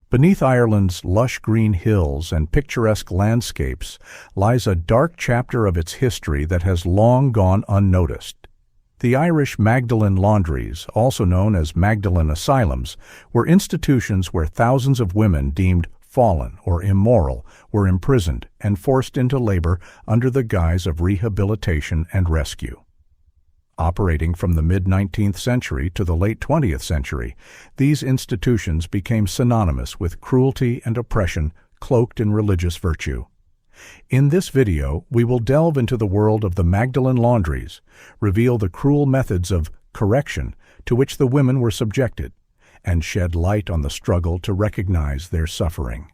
Beneath Ireland's lush green hills and picturesque landscapes lies a dark chapter of its history that has long gone unnoticed. The Irish Magdalene Laundries, also known as Magdalene asylums, were institutions where thousands of women deemed fallen or immoral were imprisoned and forced into labor under the guise of rehabilitation and rescue. Operating from the mid-19th century to the late 20th century, these institutions became synonymous with cruelty and oppression cloaked in religious virtue. In this video, we will delve into the world of the Magdalene Laundries, reveal the cruel methods of correction to which the women were subjected, and shed light on the struggle to recognize their suffering.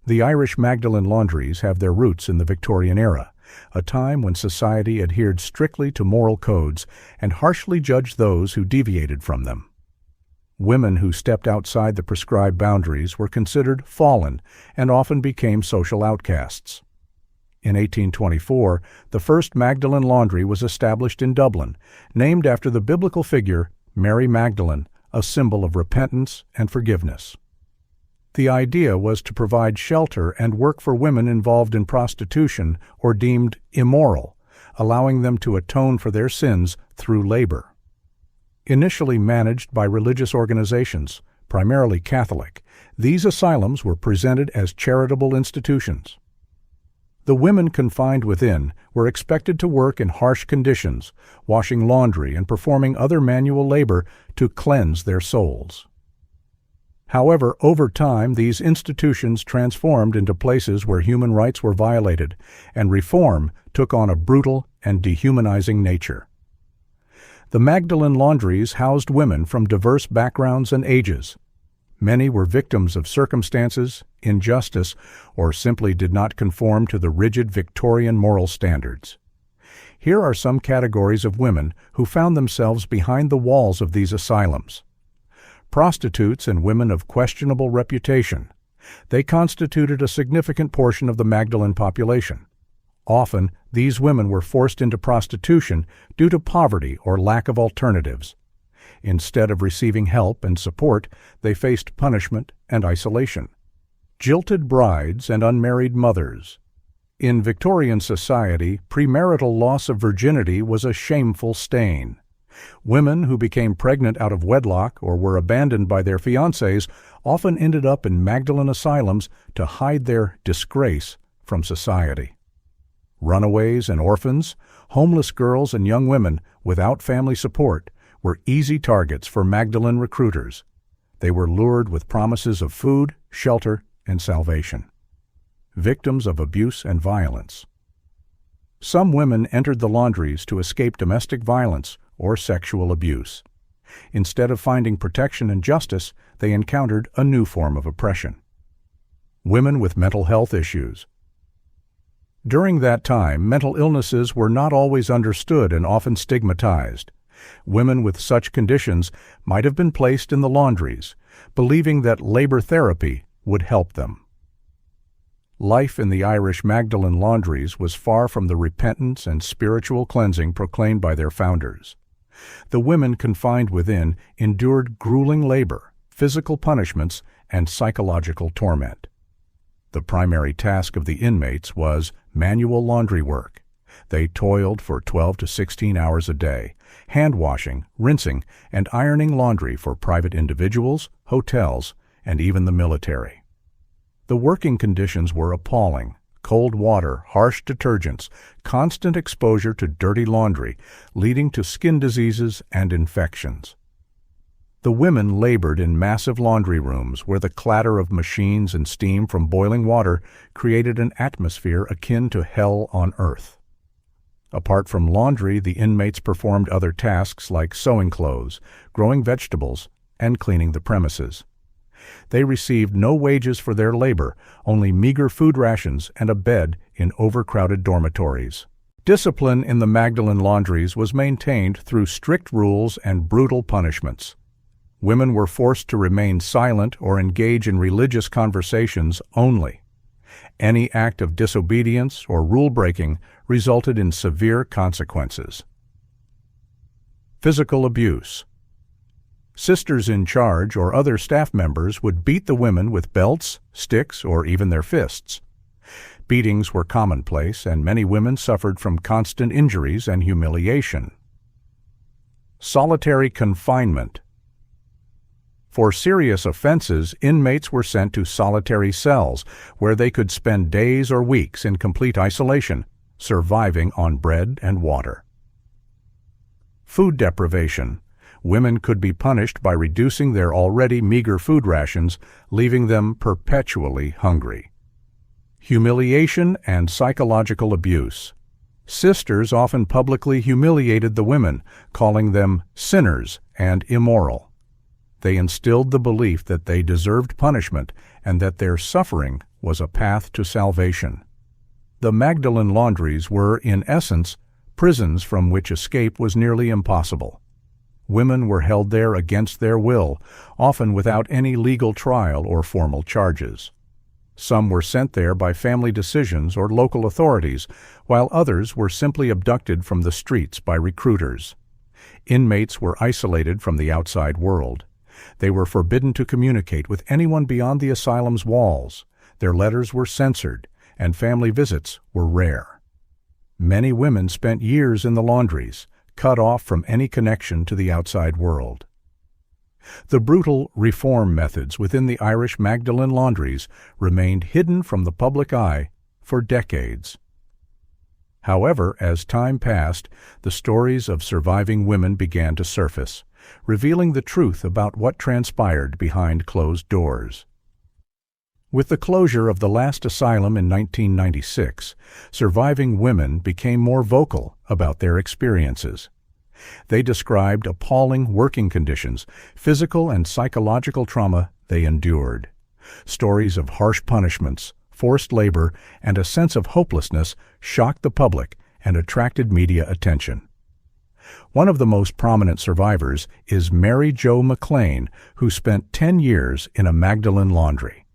The Irish Magdalene Laundries have their roots in the Victorian-era, a time when society adhered strictly to moral codes and harshly judged those who deviated from them. Women who stepped outside the prescribed boundaries were considered fallen and often became social outcasts. In 1824, the first Magdalene Laundry was established in Dublin, named after the biblical figure Mary Magdalene, a symbol of repentance and forgiveness. The idea was to provide shelter and work for women involved in prostitution or deemed immoral, allowing them to atone for their sins through labor. Initially managed by religious organizations, primarily Catholic, these asylums were presented as charitable institutions. The women confined within were expected to work in harsh conditions, washing laundry and performing other manual labor to cleanse their souls. However, over time, these institutions transformed into places where human rights were violated, and reform took on a brutal and dehumanizing nature. The Magdalene Laundries housed women from diverse backgrounds and ages. Many were victims of circumstances, injustice, or simply did not conform to the rigid Victorian moral standards. Here are some categories of women who found themselves behind the walls of these asylums. Prostitutes and women of questionable reputation. They constituted a significant portion of the Magdalene population. Often, these women were forced into prostitution due to poverty or lack of alternatives. Instead of receiving help and support, they faced punishment and isolation. Jilted brides and unmarried mothers. In Victorian society, premarital loss of virginity was a shameful stain. Women who became pregnant out of wedlock or were abandoned by their fiancés often ended up in Magdalene asylums to hide their disgrace from society. Runaways and orphans, homeless girls and young women without family support were easy targets for Magdalene recruiters. They were lured with promises of food, shelter, and salvation. Victims of abuse and violence. Some women entered the laundries to escape domestic violence or sexual abuse. Instead of finding protection and justice, they encountered a new form of oppression. Women with mental health issues. During that time, mental illnesses were not always understood and often stigmatized. Women with such conditions might have been placed in the laundries, believing that labor therapy would help them. Life in the Irish Magdalene Laundries was far from the repentance and spiritual cleansing proclaimed by their founders. The women confined within endured grueling labor, physical punishments, and psychological torment. The primary task of the inmates was manual laundry work. They toiled for 12 to 16 hours a day, hand-washing, rinsing, and ironing laundry for private individuals, hotels, and even the military. The working conditions were appalling. Cold water, harsh detergents, constant exposure to dirty laundry, leading to skin diseases and infections. The women labored in massive laundry rooms where the clatter of machines and steam from boiling water created an atmosphere akin to hell on earth. Apart from laundry, the inmates performed other tasks like sewing clothes, growing vegetables, and cleaning the premises. They received no wages for their labor, only meager food rations and a bed in overcrowded dormitories. Discipline in the Magdalene Laundries was maintained through strict rules and brutal punishments. Women were forced to remain silent or engage in religious conversations only. Any act of disobedience or rule-breaking resulted in severe consequences. Physical abuse. Sisters in charge or other staff members would beat the women with belts, sticks, or even their fists. Beatings were commonplace, and many women suffered from constant injuries and humiliation. Solitary confinement. For serious offenses, inmates were sent to solitary cells, where they could spend days or weeks in complete isolation, surviving on bread and water. Food deprivation. Women could be punished by reducing their already meager food rations, leaving them perpetually hungry. Humiliation and psychological abuse. Sisters often publicly humiliated the women, calling them sinners and immoral. They instilled the belief that they deserved punishment and that their suffering was a path to salvation. The Magdalene Laundries were, in essence, prisons from which escape was nearly impossible. Women were held there against their will, often without any legal trial or formal charges. Some were sent there by family decisions or local authorities, while others were simply abducted from the streets by recruiters. Inmates were isolated from the outside world. They were forbidden to communicate with anyone beyond the asylum's walls. Their letters were censored, and family visits were rare. Many women spent years in the laundries, cut off from any connection to the outside world. The brutal reform methods within the Irish Magdalene Laundries remained hidden from the public eye for decades. However, as time passed, the stories of surviving women began to surface, revealing the truth about what transpired behind closed doors. With the closure of the last asylum in 1996, surviving women became more vocal about their experiences. They described appalling working conditions, physical and psychological trauma they endured. Stories of harsh punishments, forced labor, and a sense of hopelessness shocked the public and attracted media attention. One of the most prominent survivors is Mary-Jo McLane, who spent 10 years in a Magdalene laundry.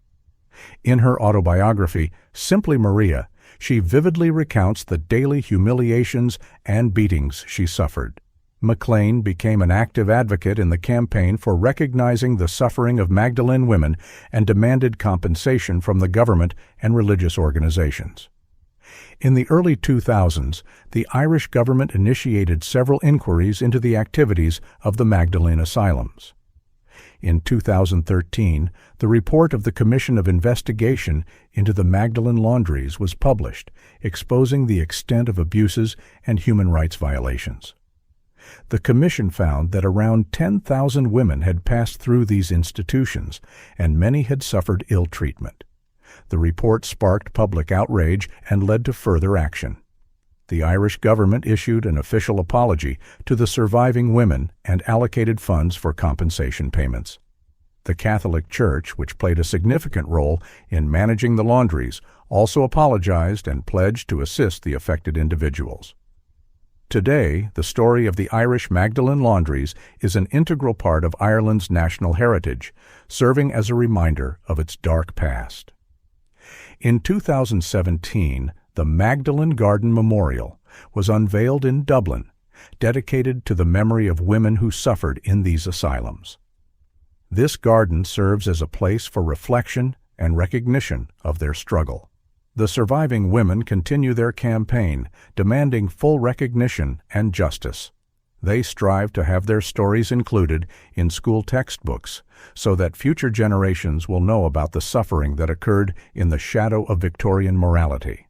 In her autobiography, Simply Maria, she vividly recounts the daily humiliations and beatings she suffered. McLane became an active advocate in the campaign for recognizing the suffering of Magdalene women and demanded compensation from the government and religious organizations. In the early 2000s, the Irish government initiated several inquiries into the activities of the Magdalene asylums. In 2013, the report of the Commission of Investigation into the Magdalene Laundries was published, exposing the extent of abuses and human rights violations. The Commission found that around 10,000 women had passed through these institutions, and many had suffered ill treatment. The report sparked public outrage and led to further action. The Irish government issued an official apology to the surviving women and allocated funds for compensation payments. The Catholic Church, which played a significant role in managing the laundries, also apologized and pledged to assist the affected individuals. Today, the story of the Irish Magdalene Laundries is an integral part of Ireland's national heritage, serving as a reminder of its dark past. In 2017, the Magdalene Garden Memorial was unveiled in Dublin, dedicated to the memory of women who suffered in these asylums. This garden serves as a place for reflection and recognition of their struggle. The surviving women continue their campaign, demanding full recognition and justice. They strive to have their stories included in school textbooks so that future generations will know about the suffering that occurred in the shadow of Victorian morality.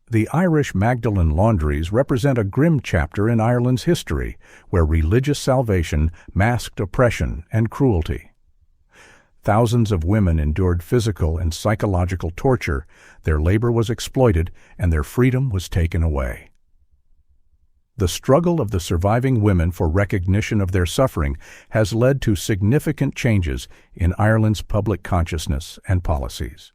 The Irish Magdalene Laundries represent a grim chapter in Ireland's history, where religious salvation masked oppression and cruelty. Thousands of women endured physical and psychological torture, their labor was exploited, and their freedom was taken away. The struggle of the surviving women for recognition of their suffering has led to significant changes in Ireland's public consciousness and policies.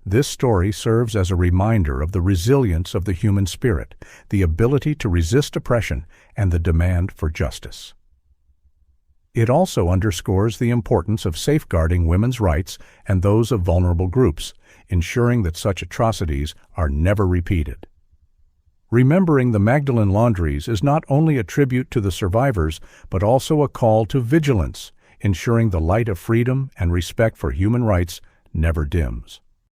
This story serves as a reminder of the resilience of the human spirit, the ability to resist oppression, and the demand for justice. It also underscores the importance of safeguarding women's rights and those of vulnerable groups, ensuring that such atrocities are never repeated. Remembering the Magdalene Laundries is not only a tribute to the survivors, but also a call to vigilance, ensuring the light of freedom and respect for human rights never dims.